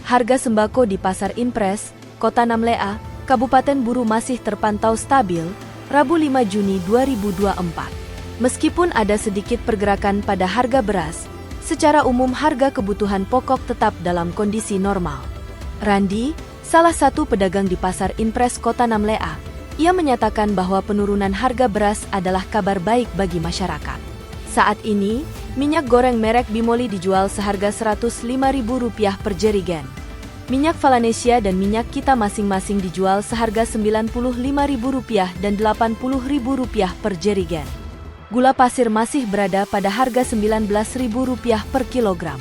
Harga sembako di Pasar Impres, Kota Namlea, Kabupaten Buru masih terpantau stabil, Rabu 5 Juni 2024. Meskipun ada sedikit pergerakan pada harga beras, secara umum harga kebutuhan pokok tetap dalam kondisi normal. Randi, salah satu pedagang di Pasar Impres Kota Namlea, ia menyatakan bahwa penurunan harga beras adalah kabar baik bagi masyarakat. Saat ini, minyak goreng merek Bimoli dijual seharga Rp105.000 per jerigen. Minyak Valanesia dan minyak kita masing-masing dijual seharga Rp95.000 dan Rp80.000 per jerigen. Gula pasir masih berada pada harga Rp19.000 per kilogram.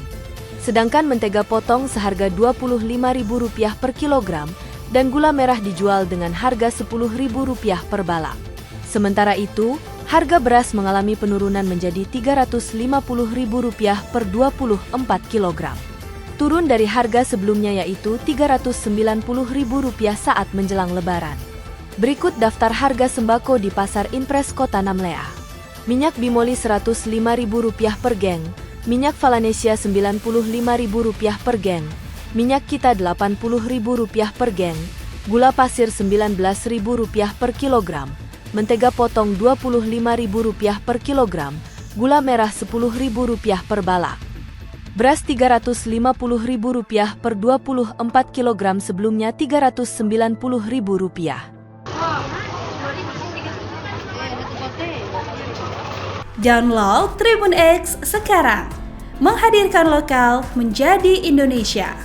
Sedangkan mentega potong seharga Rp25.000 per kilogram dan gula merah dijual dengan harga Rp10.000 per balak. Sementara itu, harga beras mengalami penurunan menjadi Rp350.000 per 24 kilogram. Turun dari harga sebelumnya yaitu Rp390.000 saat menjelang Lebaran. Berikut daftar harga sembako di Pasar Impres Kota Namlea. Minyak Bimoli Rp105.000 per geng, minyak Valanesia Rp95.000 per geng, minyak kita Rp80.000 per geng, gula pasir Rp19.000 per kilogram, mentega potong Rp25.000 per kilogram, gula merah Rp10.000 per balak. Beras Rp350.000 per 24 kilogram sebelumnya Rp390.000. Download Tribun X sekarang, menghadirkan lokal menjadi Indonesia.